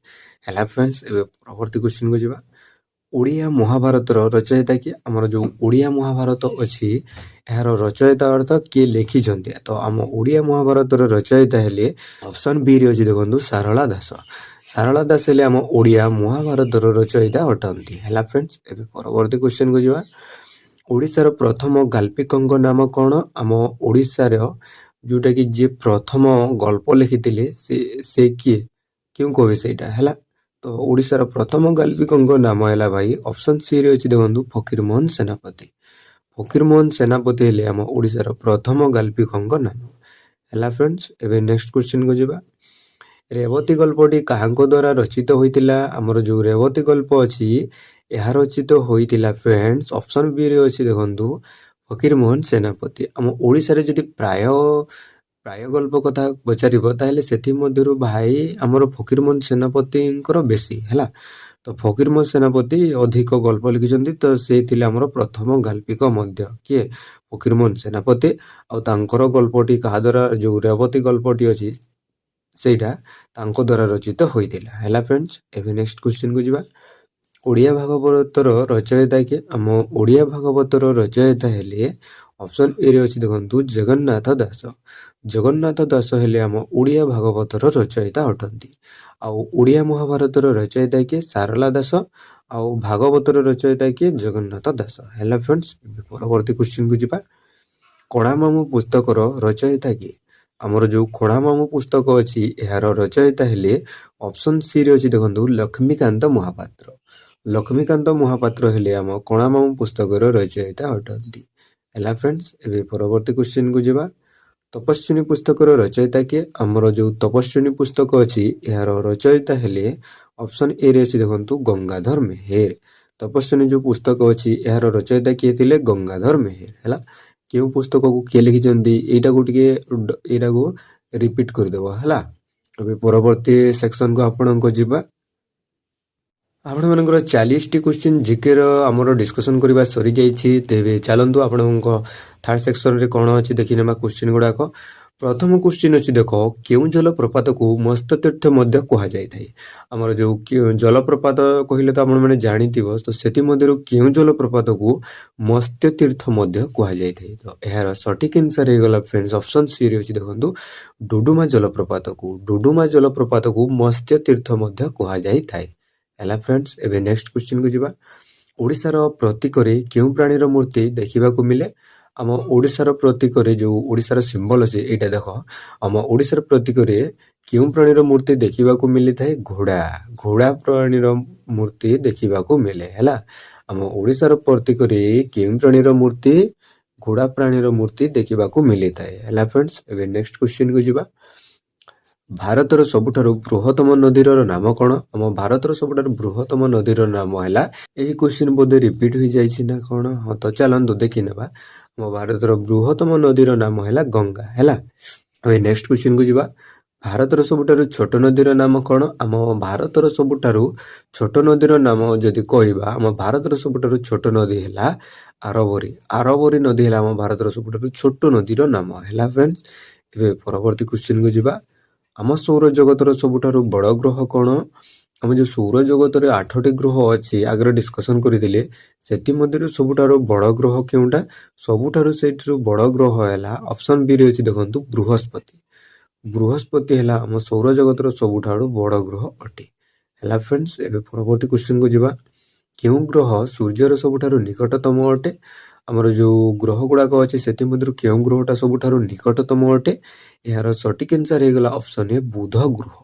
ହେଲା ଫ୍ରେଣ୍ଡସ୍। ଏବେ ପରବର୍ତ୍ତୀ କ୍ୱେଶ୍ଚିନ୍କୁ ଯିବା। ଓଡ଼ିଆ ମହାଭାରତର ରଚୟିତା କିଏ? ଆମର ଯେଉଁ ଓଡ଼ିଆ ମହାଭାରତ ଅଛି ଏହାର ରଚୟିତା ଅର୍ଥ କିଏ ଲେଖିଛନ୍ତି? ତ ଆମ ଓଡ଼ିଆ ମହାଭାରତର ରଚୟିତା ହେଲେ ଅପସନ୍ ବିରେ ଅଛି ଦେଖନ୍ତୁ, ସାରଳା ଦାସ। ସାରଳା ଦାସ ହେଲେ ଆମ ଓଡ଼ିଆ ମହାଭାରତର ରଚୟିତା ଅଟନ୍ତି ହେଲା ଫ୍ରେଣ୍ଡସ୍। ଏବେ ପରବର୍ତ୍ତୀ କ୍ୱେଶ୍ଚିନ୍କୁ ଯିବା। ଓଡ଼ିଶାର ପ୍ରଥମ ଗାଳ୍ପିକଙ୍କ ନାମ କ'ଣ? ଆମ ଓଡ଼ିଶାର ଯେଉଁଟାକି ଯିଏ ପ୍ରଥମ ଗଳ୍ପ ଲେଖିଥିଲେ ସେ କିଏ? କେଉଁ କବି ସେଇଟା ହେଲା? ତ ଓଡ଼ିଶାର ପ୍ରଥମ ଗାଳ୍ପିକଙ୍କ ନାମ ହେଲା ଭାଇ, ଅପସନ୍ ସିରେ ଅଛି ଦେଖନ୍ତୁ, ଫକୀରମୋହନ ସେନାପତି। ଫକୀରମୋହନ ସେନାପତି ହେଲେ ଆମ ଓଡ଼ିଶାର ପ୍ରଥମ ଗାଳ୍ପିକଙ୍କ ନାମ ହେଲା ଫ୍ରେଣ୍ଡସ୍। ଏବେ ନେକ୍ସଟ କ୍ୱେଶ୍ଚିନ୍କୁ ଯିବା। ରେବତୀ ଗଳ୍ପଟି କାହାଙ୍କ ଦ୍ୱାରା ରଚିତ ହୋଇଥିଲା? ଆମର ଯେଉଁ ରେବତୀ ଗଳ୍ପ ଅଛି ଏହା ରଚିତ ହୋଇଥିଲା ଫ୍ରେଣ୍ଡସ୍, ଅପସନ୍ ବିରେ ଅଛି ଦେଖନ୍ତୁ, ଫକୀରମୋହନ ସେନାପତି। ଆମ ଓଡ଼ିଶାରେ ଯଦି ପ୍ରାୟ ପ୍ରାୟ ଗଳ୍ପ କଥା ପଚାରିବ ତାହେଲେ ସେଥିମଧ୍ୟରୁ ଭାଇ ଆମର ଫକୀରମୋହନ ସେନାପତିଙ୍କର ବେଶୀ ହେଲା। ତ ଫକୀରମୋହନ ସେନାପତି ଅଧିକ ଗଳ୍ପ ଲେଖିଛନ୍ତି। ତ ସେ ଥିଲେ ଆମର ପ୍ରଥମ ଗାଳ୍ପିକ ମଧ୍ୟ କିଏ? ଫକୀରମୋହନ ସେନାପତି। ଆଉ ତାଙ୍କର ଗଳ୍ପଟି କାହା ଦ୍ୱାରା, ଯେଉଁ ରେବତୀ ଗଳ୍ପଟି ଅଛି ସେଇଟା ତାଙ୍କ ଦ୍ୱାରା ରଚିତ ହୋଇଥିଲା ହେଲା ଫ୍ରେଣ୍ଡସ୍। ଏବେ ନେକ୍ସଟ କ୍ୱେଶ୍ଚିନ୍କୁ ଯିବା। ଓଡ଼ିଆ ଭାଗବତର ରଚୟିତା କିଏ? ଆମ ଓଡ଼ିଆ ଭାଗବତର ରଚୟିତା ହେଲେ ଅପସନ୍ ଏରେ ଅଛି ଦେଖନ୍ତୁ ଜଗନ୍ନାଥ ଦାସ। ଜଗନ୍ନାଥ ଦାସ ହେଲେ ଆମ ଓଡ଼ିଆ ଭାଗବତର ରଚୟିତା ଅଟନ୍ତି। ଆଉ ଓଡ଼ିଆ ମହାଭାରତର ରଚୟିତା କିଏ? ସାରଳା ଦାସ। ଆଉ ଭାଗବତର ରଚୟିତା କିଏ? ଜଗନ୍ନାଥ ଦାସ ହେଲା ଫ୍ରେଣ୍ଡସ୍। ପରବର୍ତ୍ତୀ କ୍ୱେଶ୍ଚିନ୍କୁ ଯିବା। କଣାମାମୁଁ ପୁସ୍ତକର ରଚୟିତା କିଏ? ଆମର ଯେଉଁ କଣାମାମୁଁ ପୁସ୍ତକ ଅଛି ଏହାର ରଚୟିତା ହେଲେ ଅପସନ୍ ସିରେ ଅଛି ଦେଖନ୍ତୁ ଲକ୍ଷ୍ମୀକାନ୍ତ ମହାପାତ୍ର। ଲକ୍ଷ୍ମୀକାନ୍ତ ମହାପାତ୍ର ହେଲେ ଆମ କଣାମାମୁଁ ପୁସ୍ତକର ରଚୟିତା ଅଟନ୍ତି ହେଲା ଫ୍ରେଣ୍ଡସ୍। ଏବେ ପରବର୍ତ୍ତୀ କ୍ୱେଶ୍ଚିନ୍କୁ ଯିବା। ତପସ୍ୱିନୀ ପୁସ୍ତକର ରଚୟିତା କିଏ? ଆମର ଯେଉଁ ତପସ୍ୱିନୀ ପୁସ୍ତକ ଅଛି ଏହାର ରଚୟିତା ହେଲେ ଅପସନ୍ ଏରେ ଅଛି ଦେଖନ୍ତୁ ଗଙ୍ଗାଧର ମେହେର। ତପସ୍ୱିନୀ ଯେଉଁ ପୁସ୍ତକ ଅଛି ଏହାର ରଚୟିତା କିଏ ଥିଲେ? ଗଙ୍ଗାଧର ମେହେର ହେଲା। କେଉଁ ପୁସ୍ତକକୁ କିଏ ଲେଖିଛନ୍ତି ଏଇଟାକୁ ରିପିଟ୍ କରିଦେବ ହେଲା। ଏବେ ପରବର୍ତ୍ତୀ ସେକ୍ସନକୁ ଆପଣଙ୍କ ଯିବା। ଆପଣମାନଙ୍କର 40ଟି କ୍ୱେଶ୍ଚିନ୍ ଜିକେର ଆମର ଡିସ୍କସନ୍ କରିବା ସରିଯାଇଛି। ତେବେ ଚାଲନ୍ତୁ ଆପଣଙ୍କ ଥାର୍ଡ଼ ସେକ୍ସନରେ କ'ଣ ଅଛି ଦେଖିନେବା କ୍ୱେଶ୍ଚିନ୍ ଗୁଡ଼ାକ। ପ୍ରଥମ କ୍ୱେଶ୍ଚିନ୍ ଅଛି ଦେଖ, କେଉଁ ଜଳପ୍ରପାତକୁ ମତ୍ସ୍ୟତୀର୍ଥ ମଧ୍ୟ କୁହାଯାଇଥାଏ? ଆମର ଯେଉଁ ଜଳପ୍ରପାତ କହିଲେ ତ ଆପଣମାନେ ଜାଣିଥିବ, ତ ସେଥିମଧ୍ୟରୁ କେଉଁ ଜଳପ୍ରପାତକୁ ମତ୍ସ୍ୟତୀର୍ଥ ମଧ୍ୟ କୁହାଯାଇଥାଏ? ତ ଏହାର ସଠିକ୍ ଆନ୍ସର୍ ହେଇଗଲା ଫ୍ରେଣ୍ଡସ୍ ଅପସନ୍ ସିରେ ଅଛି ଦେଖନ୍ତୁ ଡୁଡୁମା ଜଳପ୍ରପାତକୁ। ଡୁଡୁମା ଜଳପ୍ରପାତକୁ ମତ୍ସ୍ୟତୀର୍ଥ ମଧ୍ୟ କୁହାଯାଇଥାଏ ହେଲା ଫ୍ରେଣ୍ଡସ୍। ଏବେ ନେକ୍ସଟ କ୍ୱେଶ୍ଚିନ୍କୁ ଯିବା। ଓଡ଼ିଶାର ପ୍ରତୀକରେ କେଉଁ ପ୍ରାଣୀର ମୂର୍ତ୍ତି ଦେଖିବାକୁ ମିଳେ? ଆମ ଓଡ଼ିଶାର ପ୍ରତୀକରେ ଯେଉଁ ଓଡ଼ିଶାର ସିମ୍ବଲ ଅଛି ଏଇଟା ଦେଖ, ଆମ ଓଡ଼ିଶାର ପ୍ରତୀକରେ କେଉଁ ପ୍ରାଣୀର ମୂର୍ତ୍ତି ଦେଖିବାକୁ ମିଳିଥାଏ? ଘୋଡ଼ା। ଘୋଡ଼ା ପ୍ରାଣୀର ମୂର୍ତ୍ତି ଦେଖିବାକୁ ମିଳେ ହେଲା। ଆମ ଓଡ଼ିଶାର ପ୍ରତୀକରେ କେଉଁ ପ୍ରାଣୀର ମୂର୍ତ୍ତି? ଘୋଡ଼ା ପ୍ରାଣୀର ମୂର୍ତ୍ତି ଦେଖିବାକୁ ମିଳିଥାଏ ହେଲା ଫ୍ରେଣ୍ଡସ୍। ଏବେ ନେକ୍ସଟ କ୍ୱେଶ୍ଚିନ୍କୁ ଯିବା। ଭାରତର ସବୁଠାରୁ ବୃହତ୍ତମ ନଦୀର ନାମ କ'ଣ? ଆମ ଭାରତର ସବୁଠାରୁ ବୃହତ୍ତମ ନଦୀର ନାମ ହେଲା, ଏହି କ୍ୱେଶ୍ଚିନ୍ ବୋଧେ ରିପିଟ୍ ହୋଇଯାଇଛି ନା କ'ଣ? ହଁ, ତ ଚାଲନ୍ତୁ ଦେଖିନେବା। ଆମ ଭାରତର ବୃହତ୍ତମ ନଦୀର ନାମ ହେଲା ଗଙ୍ଗା ହେଲା। ଏବେ ନେକ୍ସଟ କ୍ୱେଶ୍ଚିନ୍କୁ ଯିବା। ଭାରତର ସବୁଠାରୁ ଛୋଟ ନଦୀର ନାମ କ'ଣ? ଆମ ଭାରତର ସବୁଠାରୁ ଛୋଟ ନଦୀର ନାମ ଯଦି କହିବା, ଆମ ଭାରତର ସବୁଠାରୁ ଛୋଟ ନଦୀ ହେଲା ଆରବରୀ। ଆରବରୀ ନଦୀ ହେଲା ଆମ ଭାରତର ସବୁଠାରୁ ଛୋଟ ନଦୀର ନାମ ହେଲା ଫ୍ରେଣ୍ଡସ୍। ଏବେ ପରବର୍ତ୍ତୀ କ୍ୱେଶ୍ଚିନ୍କୁ ଯିବା। ଆମ ସୌରଜଗତର ସବୁଠାରୁ ବଡ଼ ଗ୍ରହ କ'ଣ? ଆମ ଯେଉଁ ସୌରଜଗତରେ 8ଟି ଗ୍ରହ ଅଛି ଆଗରେ ଡିସ୍କସନ୍ କରିଥିଲେ, ସେଥିମଧ୍ୟରୁ ସବୁଠାରୁ ବଡ଼ ଗ୍ରହ କେଉଁଟା? ସବୁଠାରୁ ସେଇଠାରୁ ବଡ଼ ଗ୍ରହ ହେଲା ଅପସନ୍ ବିରେ ଅଛି ଦେଖନ୍ତୁ ବୃହସ୍ପତି। ବୃହସ୍ପତି ହେଲା ଆମ ସୌରଜଗତର ସବୁଠାରୁ ବଡ଼ ଗ୍ରହ ଅଟେ ହେଲା ଫ୍ରେଣ୍ଡସ୍। ଏବେ ପରବର୍ତ୍ତୀ କ୍ୱେଶ୍ଚିନ୍କୁ ଯିବା। କେଉଁ ଗ୍ରହ ସୂର୍ଯ୍ୟର ସବୁଠାରୁ ନିକଟତମ ଅଟେ? ଆମର ଯେଉଁ ଗ୍ରହ ଗୁଡ଼ାକ ଅଛି ସେଥିମଧ୍ୟରୁ କେଉଁ ଗ୍ରହଟା ସବୁଠାରୁ ନିକଟତମ ଅଟେ? ଏହାର ସଠିକ୍ ଆନ୍ସର୍ ହେଇଗଲା ଅପସନ୍ ଏ ବୁଧ ଗ୍ରହ।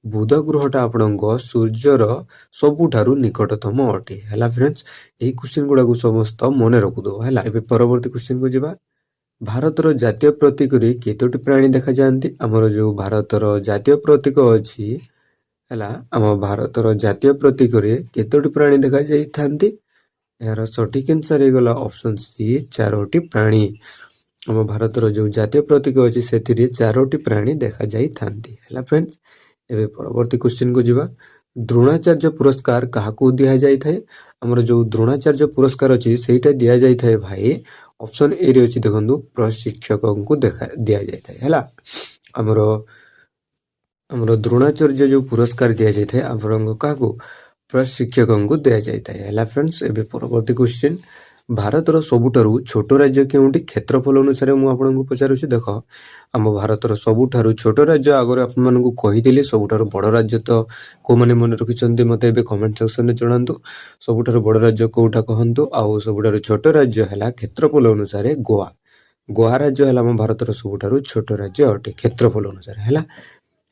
ବୁଧ ଗ୍ରହଟା ଆପଣଙ୍କ ସୂର୍ଯ୍ୟର ସବୁଠାରୁ ନିକଟତମ ଅଟେ ହେଲା ଫ୍ରେଣ୍ଡସ୍। ଏହି କ୍ୱେଶ୍ଚିନ୍ ଗୁଡ଼ାକୁ ସମସ୍ତ ମନେ ରଖିଦେବ ହେଲା। ଏବେ ପରବର୍ତ୍ତୀ କ୍ୱେଶ୍ଚିନ୍କୁ ଯିବା। ଭାରତର ଜାତୀୟ ପ୍ରତୀକରେ କେତୋଟି ପ୍ରାଣୀ ଦେଖାଯାଆନ୍ତି? ଆମର ଯେଉଁ ଭାରତର ଜାତୀୟ ପ୍ରତୀକ ଅଛି ହେଲା, ଆମ ଭାରତର ଜାତୀୟ ପ୍ରତୀକରେ କେତୋଟି ପ୍ରାଣୀ ଦେଖାଯାଇଥାନ୍ତି? ଏହାର ସଠିକ୍ ଆନ୍ସର୍ ହେଇଗଲା ଅପସନ୍ ସି 4ଟି ପ୍ରାଣୀ। ଆମ ଭାରତର ଯେଉଁ ଜାତୀୟ ପ୍ରତୀକ ଅଛି ସେଥିରେ 4ଟି ପ୍ରାଣୀ ଦେଖାଯାଇଥାନ୍ତି ହେଲା ଫ୍ରେଣ୍ଡସ୍। ଏବେ ପରବର୍ତ୍ତୀ କ୍ୱେଶ୍ଚିନ୍କୁ ଯିବା। ଦ୍ରୋଣାଚାର୍ଯ୍ୟ ପୁରସ୍କାର କାହାକୁ ଦିଆଯାଇଥାଏ? ଆମର ଯେଉଁ ଦ୍ରୋଣାଚାର୍ଯ୍ୟ ପୁରସ୍କାର ଅଛି ସେଇଟା ଦିଆଯାଇଥାଏ ଭାଇ ଅପସନ୍ ଏରେ ଅଛି ଦେଖନ୍ତୁ ପ୍ରଶିକ୍ଷକଙ୍କୁ ଦିଆଯାଇଥାଏ ହେଲା। ଆମର ଦ୍ରୋଣାଚାର୍ଯ୍ୟ ଯେଉଁ ପୁରସ୍କାର ଦିଆଯାଇଥାଏ ଆପଣଙ୍କ କାହାକୁ? ପ୍ରଶିକ୍ଷକଙ୍କୁ ଦିଆଯାଇଥାଏ ହେଲା ଫ୍ରେଣ୍ଡସ୍। ଏବେ ପରବର୍ତ୍ତୀ କ୍ୱେଶ୍ଚିନ୍। ଭାରତର ସବୁଠାରୁ ଛୋଟ ରାଜ୍ୟ କେଉଁଠି? କ୍ଷେତ୍ରଫଳ ଅନୁସାରେ ମୁଁ ଆପଣଙ୍କୁ ପଚାରୁଛି। ଦେଖ, ଆମ ଭାରତର ସବୁଠାରୁ ଛୋଟ ରାଜ୍ୟ ଆଗରେ ଆପଣମାନଙ୍କୁ କହିଥିଲି। ସବୁଠାରୁ ବଡ଼ ରାଜ୍ୟ ତ କେଉଁମାନେ ମନେ ରଖିଛନ୍ତି ମୋତେ ଏବେ କମେଣ୍ଟ ସେକ୍ସନରେ ଜଣାନ୍ତୁ। ସବୁଠାରୁ ବଡ଼ ରାଜ୍ୟ କେଉଁଟା କହନ୍ତୁ? ଆଉ ସବୁଠାରୁ ଛୋଟ ରାଜ୍ୟ ହେଲା କ୍ଷେତ୍ରଫଳ ଅନୁସାରେ ଗୋଆ। ଗୋଆ ରାଜ୍ୟ ହେଲା ଆମ ଭାରତର ସବୁଠାରୁ ଛୋଟ ରାଜ୍ୟ ଅଟେ କ୍ଷେତ୍ରଫଳ ଅନୁସାରେ ହେଲା।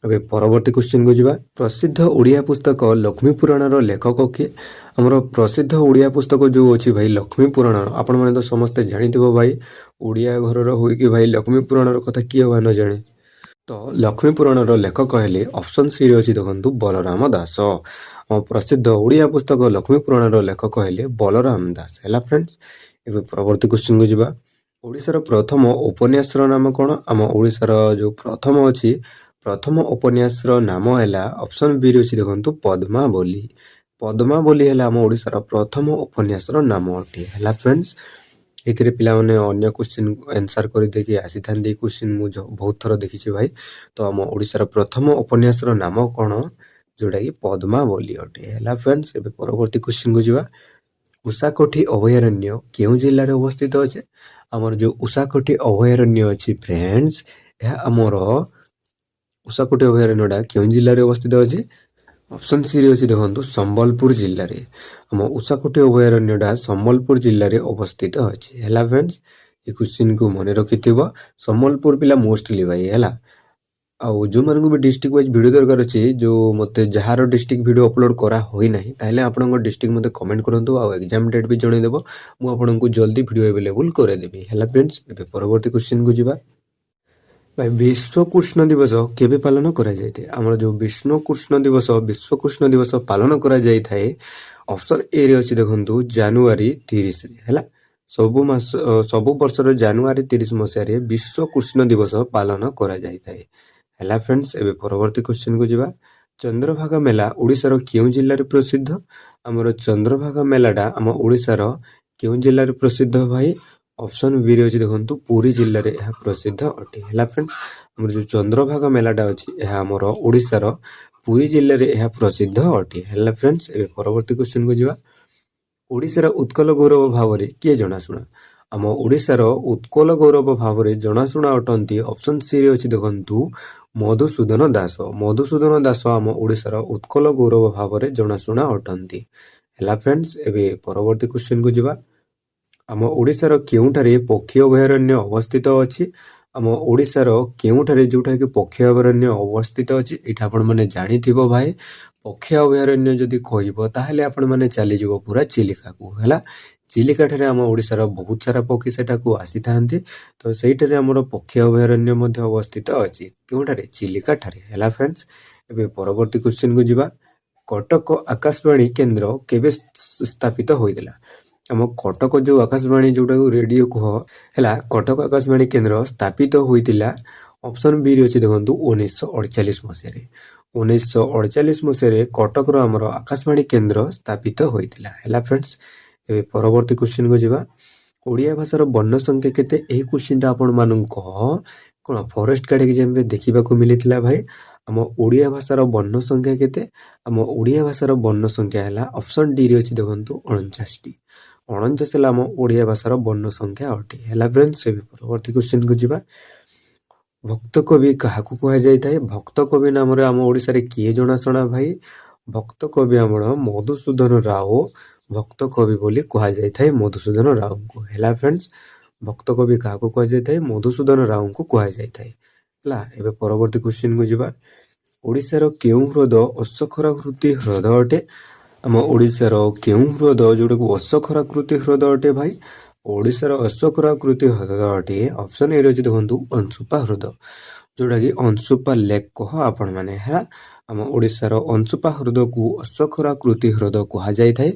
ଏବେ ପରବର୍ତ୍ତୀ କ୍ୱେଶ୍ଚିନ୍କୁ ଯିବା। ପ୍ରସିଦ୍ଧ ଓଡ଼ିଆ ପୁସ୍ତକ ଲକ୍ଷ୍ମୀ ପୁରାଣର ଲେଖକ କିଏ? ଆମର ପ୍ରସିଦ୍ଧ ଓଡ଼ିଆ ପୁସ୍ତକ ଯେଉଁ ଅଛି ଭାଇ ଲକ୍ଷ୍ମୀ ପୁରାଣ, ଆପଣମାନେ ତ ସମସ୍ତେ ଜାଣିଥିବ ଭାଇ। ଓଡ଼ିଆ ଘରର ହୋଇକି ଭାଇ ଲକ୍ଷ୍ମୀ ପୁରାଣର କଥା କିଏ ବା ନ ଜାଣେ? ତ ଲକ୍ଷ୍ମୀ ପୁରାଣର ଲେଖକ ହେଲେ ଅପସନ୍ ସିରେ ଅଛି ଦେଖନ୍ତୁ ବଳରାମ ଦାସ। ଆମ ପ୍ରସିଦ୍ଧ ଓଡ଼ିଆ ପୁସ୍ତକ ଲକ୍ଷ୍ମୀ ପୁରାଣର ଲେଖକ ହେଲେ ବଳରାମ ଦାସ ହେଲା ଫ୍ରେଣ୍ଡସ୍। ଏବେ ପରବର୍ତ୍ତୀ କ୍ୱେଶ୍ଚିନ୍କୁ ଯିବା। ଓଡ଼ିଶାର ପ୍ରଥମ ଉପନ୍ୟାସର ନାମ କ'ଣ? ଆମ ଓଡ଼ିଶାର ଯେଉଁ ପ୍ରଥମ ଅଛି, ପ୍ରଥମ ଉପନ୍ୟାସର ନାମ ହେଲା ଅପସନ୍ ବିରେ ଅଛି ଦେଖନ୍ତୁ ପଦ୍ମାବଲୀ। ପଦ୍ମାବଲୀ ହେଲା ଆମ ଓଡ଼ିଶାର ପ୍ରଥମ ଉପନ୍ୟାସର ନାମ ଅଟେ। ହେଲା ଫ୍ରେଣ୍ଡସ୍, ଏଥିରେ ପିଲାମାନେ ଅନ୍ୟ କ୍ୱେଶ୍ଚିନ୍ ଆନ୍ସର୍ କରିଦେଇକି ଆସିଥାନ୍ତି। ଏଇ କ୍ୱେଶ୍ଚିନ୍ ମୁଁ ବହୁତ ଥର ଦେଖିଛି ଭାଇ। ତ ଆମ ଓଡ଼ିଶାର ପ୍ରଥମ ଉପନ୍ୟାସର ନାମ କ'ଣ? ଯେଉଁଟାକି ପଦ୍ମାବଲୀ ଅଟେ। ହେଲା ଫ୍ରେଣ୍ଡସ୍, ଏବେ ପରବର୍ତ୍ତୀ କ୍ୱେଶ୍ଚିନ୍କୁ ଯିବା। ଉଷାକୋଠି ଅଭୟାରଣ୍ୟ କେଉଁ ଜିଲ୍ଲାରେ ଅବସ୍ଥିତ ଅଛି? ଆମର ଯେଉଁ ଉଷାକୋଠି ଅଭୟାରଣ୍ୟ ଅଛି ଫ୍ରେଣ୍ଡସ୍, ଏହା ଆମର ଉଷାକୋଠି ଅଭୟାରଣ୍ୟଟା କେଉଁ ଜିଲ୍ଲାରେ ଅବସ୍ଥିତ ଅଛି? ଅପସନ୍ ସିରେ ଅଛି ଦେଖନ୍ତୁ ସମ୍ବଲପୁର ଜିଲ୍ଲାରେ। ଆମ ଉଷାକୋଠି ଅଭୟାରଣ୍ୟଟା ସମ୍ବଲପୁର ଜିଲ୍ଲାରେ ଅବସ୍ଥିତ ଅଛି। ହେଲା ଫ୍ରେଣ୍ଡସ୍, ଏ କ୍ୱେଶ୍ଚିନ୍କୁ ମନେ ରଖିଥିବ। ସମ୍ବଲପୁର ପିଲା ମୋଷ୍ଟଲି ଭାଇ ହେଲା। ଆଉ ଯେଉଁମାନଙ୍କୁ ବି ଡିଷ୍ଟ୍ରିକ୍ଟ ୱାଇଜ୍ ଭିଡ଼ିଓ ଦରକାର ଅଛି, ଯେଉଁ ମୋତେ ଯାହାର ଡିଷ୍ଟ୍ରିକ୍ଟ ଭିଡ଼ିଓ ଅପଲୋଡ଼ କରା ହୋଇନାହିଁ, ତାହେଲେ ଆପଣଙ୍କ ଡିଷ୍ଟ୍ରିକ୍ଟ ମୋତେ କମେଣ୍ଟ କରନ୍ତୁ ଆଉ ଏକ୍ଜାମ୍ ଡେଟ୍ ବି ଜଣାଇଦେବ। ମୁଁ ଆପଣଙ୍କୁ ଜଲ୍ଦି ଭିଡ଼ିଓ ଆଭେଲେବୁଲ୍ କରାଇଦେବି। ହେଲା ଫ୍ରେଣ୍ଡସ୍, ଏବେ ପରବର୍ତ୍ତୀ କ୍ୱେଶ୍ଚିନ୍କୁ ଯିବା। ଭାଇ ବିଶ୍ୱକୃଷ୍ଣ ଦିବସ କେବେ ପାଳନ କରାଯାଇଥାଏ? ଆମର ଯେଉଁ ବିଶ୍ୱକୃଷ୍ଣ ଦିବସ ପାଳନ କରାଯାଇଥାଏ, ଅପସନ୍ ଏରେ ଅଛି ଦେଖନ୍ତୁ ଜାନୁଆରୀ 30ରେ। ହେଲା, ସବୁ ବର୍ଷର ଜାନୁଆରୀ 30 ମସିହାରେ ବିଶ୍ୱକୃଷ୍ଣ ଦିବସ ପାଳନ କରାଯାଇଥାଏ। ହେଲା ଫ୍ରେଣ୍ଡସ୍, ଏବେ ପରବର୍ତ୍ତୀ କ୍ୱେଶ୍ଚିନ୍କୁ ଯିବା। ଚନ୍ଦ୍ରଭାଗା ମେଳା ଓଡ଼ିଶାର କେଉଁ ଜିଲ୍ଲାରେ ପ୍ରସିଦ୍ଧ? ଆମର ଚନ୍ଦ୍ରଭାଗା ମେଳାଟା ଆମ ଓଡ଼ିଶାର କେଉଁ ଜିଲ୍ଲାରେ ପ୍ରସିଦ୍ଧ ଭାଇ? ଅପସନ୍ ବିରେ ଅଛି ଦେଖନ୍ତୁ ପୁରୀ ଜିଲ୍ଲାରେ ଏହା ପ୍ରସିଦ୍ଧ ଅଟେ। ହେଲା ଫ୍ରେଣ୍ଡସ୍, ଆମର ଯେଉଁ ଚନ୍ଦ୍ରଭାଗା ମେଳାଟା ଅଛି, ଏହା ଆମର ଓଡ଼ିଶାର ପୁରୀ ଜିଲ୍ଲାରେ ଏହା ପ୍ରସିଦ୍ଧ ଅଟେ। ହେଲା ଫ୍ରେଣ୍ଡସ୍, ଏବେ ପରବର୍ତ୍ତୀ କ୍ୱେଶ୍ଚିନ୍କୁ ଯିବା। ଓଡ଼ିଶାର ଉତ୍କଳ ଗୌରବ ଭାବରେ କିଏ ଜଣାଶୁଣା? ଆମ ଓଡ଼ିଶାର ଉତ୍କଳ ଗୌରବ ଭାବରେ ଜଣାଶୁଣା ଅଟନ୍ତି, ଅପସନ୍ ସିରେ ଅଛି ଦେଖନ୍ତୁ ମଧୁସୂଦନ ଦାସ। ମଧୁସୂଦନ ଦାସ ଆମ ଓଡ଼ିଶାର ଉତ୍କଳ ଗୌରବ ଭାବରେ ଜଣାଶୁଣା ଅଟନ୍ତି। ହେଲା ଫ୍ରେଣ୍ଡସ୍, ଏବେ ପରବର୍ତ୍ତୀ କ୍ୱେଶ୍ଚିନ୍କୁ ଯିବା। ଆମ ଓଡ଼ିଶାର କେଉଁଠାରେ ପକ୍ଷୀ ଅଭୟାରଣ୍ୟ ଅବସ୍ଥିତ ଅଛି? ଆମ ଓଡ଼ିଶାର କେଉଁଠାରେ ଯେଉଁଟାକି ପକ୍ଷୀ ଅଭୟାରଣ୍ୟ ଅବସ୍ଥିତ ଅଛି, ଏଇଟା ଆପଣମାନେ ଜାଣିଥିବ ଭାଇ। ପକ୍ଷୀ ଅଭୟାରଣ୍ୟ ଯଦି କହିବ ତାହେଲେ ଆପଣମାନେ ଚାଲିଯିବ ପୁରା ଚିଲିକାକୁ। ହେଲା, ଚିଲିକାଠାରେ ଆମ ଓଡ଼ିଶାର ବହୁତ ସାରା ପକ୍ଷୀ ସେଠାକୁ ଆସିଥାନ୍ତି। ତ ସେଇଠାରେ ଆମର ପକ୍ଷୀ ଅଭୟାରଣ୍ୟ ମଧ୍ୟ ଅବସ୍ଥିତ ଅଛି। କେଉଁଠାରେ? ଚିଲିକାଠାରେ। ହେଲା ଫ୍ରେଣ୍ଡସ୍, ଏବେ ପରବର୍ତ୍ତୀ କ୍ୱେଶ୍ଚିନ୍କୁ ଯିବା। କଟକ ଆକାଶବାଣୀ କେନ୍ଦ୍ର କେବେ ସ୍ଥାପିତ ହୋଇଥିଲା? ଆମ କଟକ ଯେଉଁ ଆକାଶବାଣୀ ଯେଉଁଟାକୁ ରେଡ଼ିଓ କୁହ, ହେଲା, କଟକ ଆକାଶବାଣୀ କେନ୍ଦ୍ର ସ୍ଥାପିତ ହୋଇଥିଲା, ଅପସନ୍ ବିରେ ଅଛି ଦେଖନ୍ତୁ 1948 ମସିହାରେ। 1948 ମସିହାରେ କଟକର ଆମର ଆକାଶବାଣୀ କେନ୍ଦ୍ର ସ୍ଥାପିତ ହୋଇଥିଲା। ହେଲା ଫ୍ରେଣ୍ଡସ୍, ଏବେ ପରବର୍ତ୍ତୀ କ୍ୱେଶ୍ଚିନ୍କୁ ଯିବା। ଓଡ଼ିଆ ଭାଷାର ବର୍ଣ୍ଣ ସଂଖ୍ୟା କେତେ? ଏହି କ୍ୱେଶ୍ଚିନ୍ଟା ଆପଣମାନଙ୍କ କ'ଣ ଫରେଷ୍ଟ ଗାର୍ଡ଼ ଏକ୍ଜାମ୍ରେ ଦେଖିବାକୁ ମିଳିଥିଲା ଭାଇ। ଆମ ଓଡ଼ିଆ ଭାଷାର ବର୍ଣ୍ଣ ସଂଖ୍ୟା କେତେ? ଆମ ଓଡ଼ିଆ ଭାଷାର ବର୍ଣ୍ଣ ସଂଖ୍ୟା ହେଲା ଅପସନ୍ ଡିରେ ଅଛି ଦେଖନ୍ତୁ 49ଟି। 49 ହେଲା ଆମ ଓଡ଼ିଆ ଭାଷାର ବର୍ଣ୍ଣ ସଂଖ୍ୟା ଅଟେ। ହେଲା ଫ୍ରେଣ୍ଡସ୍, ଏବେ ପରବର୍ତ୍ତୀ କ୍ୱେଶ୍ଚିନ୍କୁ ଯିବା। ଭକ୍ତ କବି କାହାକୁ କୁହାଯାଇଥାଏ? ଭକ୍ତ କବି ନାମରେ ଆମ ଓଡ଼ିଶାରେ କିଏ ଜଣାଶୁଣା ଭାଇ? ଭକ୍ତ କବି ଆମର ମଧୁସୂଦନ ରାଓ ଭକ୍ତ କବି ବୋଲି କୁହାଯାଇଥାଏ ମଧୁସୂଦନ ରାଓଙ୍କୁ। ହେଲା ଫ୍ରେଣ୍ଡସ୍, ଭକ୍ତ କବି କାହାକୁ କୁହାଯାଇଥାଏ? ମଧୁସୂଦନ ରାଓଙ୍କୁ କୁହାଯାଇଥାଏ। ହେଲା, ଏବେ ପରବର୍ତ୍ତୀ କ୍ୱେଶ୍ଚିନ୍କୁ ଯିବା। ଓଡ଼ିଶାର କେଉଁ ହ୍ରଦ ଅଶ୍ୱକ୍ଷୁରାକୃତି ହ୍ରଦ ଅଟେ? ଆମ ଓଡ଼ିଶାର କେଉଁ ହ୍ରଦ ଯେଉଁଟାକୁ ଅଶ୍ୱକ୍ଷୁରାକୃତି ହ୍ରଦ ଅଟେ ଭାଇ? ଓଡ଼ିଶାର ଅଶ୍ୱକ୍ଷୁରାକୃତି ହ୍ରଦ ଅଟେ, ଅପସନ୍ ଏରେ ଅଛି ଦେଖନ୍ତୁ ଅଂଶୁପା ହ୍ରଦ, ଯେଉଁଟାକି ଅଂଶୁପା ଲେକ୍ କହ ଆପଣମାନେ। ହେଲା, ଆମ ଓଡ଼ିଶାର ଅଂଶୁପା ହ୍ରଦକୁ ଅଶ୍ୱକ୍ଷୁରାକୃତି ହ୍ରଦ କୁହାଯାଇଥାଏ।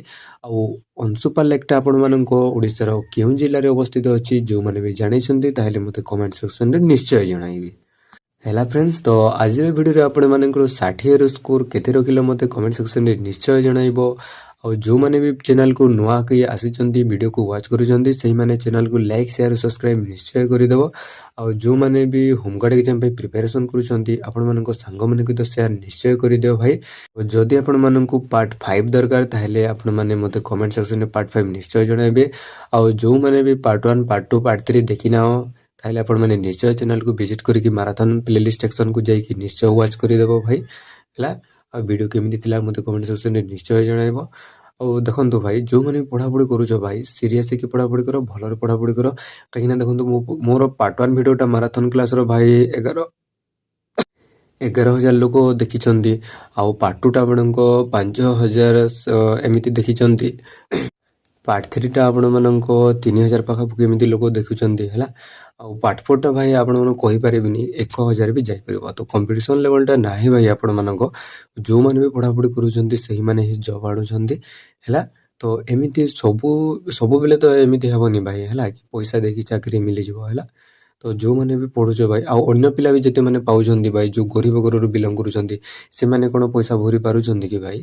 ଆଉ ଅଂଶୁପା ଲେକ୍ଟା ଆପଣମାନଙ୍କ ଓଡ଼ିଶାର କେଉଁ ଜିଲ୍ଲାରେ ଅବସ୍ଥିତ ଅଛି? ଯେଉଁମାନେ ବି ଜାଣିଛନ୍ତି ତାହେଲେ ମୋତେ କମେଣ୍ଟ ସେକ୍ସନରେ ନିଶ୍ଚୟ ଜଣାଇବେ। ହେଲା ଫ୍ରେଣ୍ଡସ୍, ତ ଆଜିର ଭିଡ଼ିଓରେ ଆପଣମାନଙ୍କର 60ରୁ ସ୍କୋର କେତେ ରଖିଲେ ମୋତେ କମେଣ୍ଟ ସେକ୍ସନରେ ନିଶ୍ଚୟ ଜଣାଇବ। ଆଉ ଯେଉଁମାନେ ବି ଚ୍ୟାନେଲକୁ ନୂଆ କରି ଆସିଛନ୍ତି, ଭିଡ଼ିଓକୁ ୱାଚ୍ କରୁଛନ୍ତି, ସେଇମାନେ ଚ୍ୟାନେଲକୁ ଲାଇକ୍ ସେୟାର ସବସ୍କ୍ରାଇବ୍ ନିଶ୍ଚୟ କରିଦେବ। ଆଉ ଯେଉଁମାନେ ବି ହୋମଗାର୍ଡ଼ ଏକ୍ଜାମ୍ ପାଇଁ ପ୍ରିପାରେସନ୍ କରୁଛନ୍ତି, ଆପଣମାନଙ୍କ ସାଙ୍ଗମାନଙ୍କ ସହିତ ସେୟାର ନିଶ୍ଚୟ କରିଦିଅ ଭାଇ। ଯଦି ଆପଣମାନଙ୍କୁ ପାର୍ଟ 5 ଦରକାର ତାହେଲେ ଆପଣମାନେ ମୋତେ କମେଣ୍ଟ ସେକ୍ସନରେ ପାର୍ଟ 5 ନିଶ୍ଚୟ ଜଣାଇବେ। ଆଉ ଯେଉଁମାନେ ବି ପାର୍ଟ 1, ପାର୍ଟ 2, ପାର୍ଟ 3 ଦେଖିନାହ, ତାହେଲେ ଆପଣମାନେ ନିଶ୍ଚୟ ଚ୍ୟାନେଲକୁ ଭିଜିଟ୍ କରିକି ମାରାଥନ୍ ପ୍ଲେଲିଷ୍ଟ ସେକ୍ସନକୁ ଯାଇକି ନିଶ୍ଚୟ ୱାଚ୍ କରିଦେବ ଭାଇ। ହେଲା, ଆଉ ଭିଡ଼ିଓ କେମିତି ଥିଲା ମୋତେ କମେଣ୍ଟ ସେକ୍ସନରେ ନିଶ୍ଚୟ ଜଣାଇବ। ଆଉ ଦେଖନ୍ତୁ ଭାଇ, ଯେଉଁମାନେ ବି ପଢ଼ାପଢ଼ି କରୁଛ ଭାଇ, ସିରିୟସ୍ ହେଇକି ପଢ଼ାପଢ଼ି କର, ଭଲରେ ପଢ଼ାପଢ଼ି କର। କାହିଁକିନା ଦେଖନ୍ତୁ ମୋର ପାର୍ଟ 1 ଭିଡ଼ିଓଟା ମାରାଥନ୍ କ୍ଲାସ୍ର ଭାଇ 11,000 ଲୋକ ଦେଖିଛନ୍ତି। ଆଉ ପାର୍ଟ 2ଟା ଆପଣଙ୍କ 5,000 ଏମିତି ଦେଖିଛନ୍ତି। ପାର୍ଟ 3ଟା ଆପଣମାନଙ୍କ 3,000 ପାଖାପାଖି ଏମିତି ଲୋକ ଦେଖୁଛନ୍ତି। ହେଲା, ଆଉ ପାର୍ଟ 4ଟା ଭାଇ ଆପଣମାନଙ୍କୁ କହିପାରିବିନି, 1,000 ବି ଯାଇପାରିବ। ତ କମ୍ପିଟିସନ୍ ଲେଭେଲଟା ନାହିଁ ଭାଇ ଆପଣମାନଙ୍କ। ଯେଉଁମାନେ ବି ପଢ଼ାପଢ଼ି କରୁଛନ୍ତି ସେଇମାନେ ହିଁ ଜବ୍ ଆଣୁଛନ୍ତି। ହେଲା, ତ ତ ଏମିତି ସବୁବେଳେ ତ ଏମିତି ହେବନି ଭାଇ ହେଲା କି ପଇସା ଦେଇକି ଚାକିରି ମିଳିଯିବ ହେଲା। ତ ଯେଉଁମାନେ ବି ପଢ଼ୁଛ ଭାଇ ଆଉ ଅନ୍ୟ ପିଲା ବି ଯେତେମାନେ ପାଉଛନ୍ତି ଭାଇ ଯେଉଁ ଗରିବ ଘରରୁ ବିଲଙ୍ଗ କରୁଛନ୍ତି ସେମାନେ କ'ଣ ପଇସା ଭରି ପାରୁଛନ୍ତି କି ଭାଇ?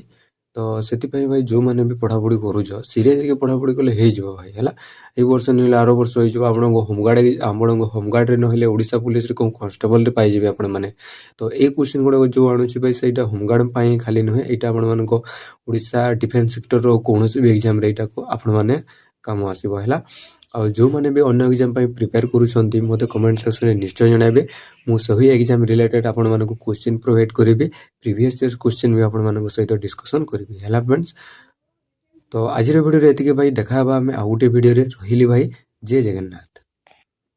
ତ ସେଥିପାଇଁ ଭାଇ ଯେଉଁମାନେ ବି ପଢ଼ାପଢ଼ି କରୁଛ ସିରିୟସ୍ ହେଇକି ପଢ଼ାପଢ଼ି କଲେ ହେଇଯିବ ଭାଇ ହେଲା। ଏଇ ବର୍ଷ ନହେଲେ ଆର ବର୍ଷ ହେଇଯିବ ଆପଣଙ୍କ ହୋମଗାର୍ଡ଼ରେ ନହେଲେ ଓଡ଼ିଶା ପୁଲିସରେ କେଉଁ କନଷ୍ଟେବଲରେ ପାଇଯିବେ ଆପଣମାନେ। ତ ଏଇ କ୍ୱେଶ୍ଚିନ୍ ଗୁଡ଼ାକ ଯେଉଁ ଆଣୁଛି ଭାଇ ସେଇଟା ହୋମଗାର୍ଡ଼ ପାଇଁ ଖାଲି ନୁହେଁ, ଏଇଟା ଆପଣମାନଙ୍କ ଓଡ଼ିଶା ଡିଫେନ୍ସ ସେକ୍ଟରର କୌଣସି ବି ଏକ୍ଜାମ୍ରେ ଏଇଟାକୁ ଆପଣମାନେ କାମ ଆସିବ ହେଲା। ଆଉ ଯେଉଁମାନେ ବି ଅନ୍ୟ ଏକ୍ଜାମ୍ ପାଇଁ ପ୍ରିପେୟାର କରୁଛନ୍ତି ମୋତେ କମେଣ୍ଟ ସେକ୍ସନରେ ନିଶ୍ଚୟ ଜଣାଇବେ। ମୁଁ ସେହି ଏକ୍ଜାମ୍ ରିଲେଟେଡ଼୍ ଆପଣମାନଙ୍କୁ କ୍ୱେଶ୍ଚିନ୍ ପ୍ରୋଭାଇଡ଼ କରିବି, ପ୍ରିଭିୟସ୍ ଇୟର୍ କ୍ୱେଶ୍ଚିନ୍ ବି ଆପଣମାନଙ୍କ ସହିତ ଡିସ୍କସନ୍ କରିବି ହେଲା ଫ୍ରେଣ୍ଡସ୍। ତ ଆଜିର ଭିଡ଼ିଓରେ ଏତିକି ଭାଇ, ଦେଖା ହେବା ଆମେ ଆଉ ଗୋଟେ ଭିଡ଼ିଓରେ। ରହିଲି ଭାଇ, ଜୟ ଜଗନ୍ନାଥ।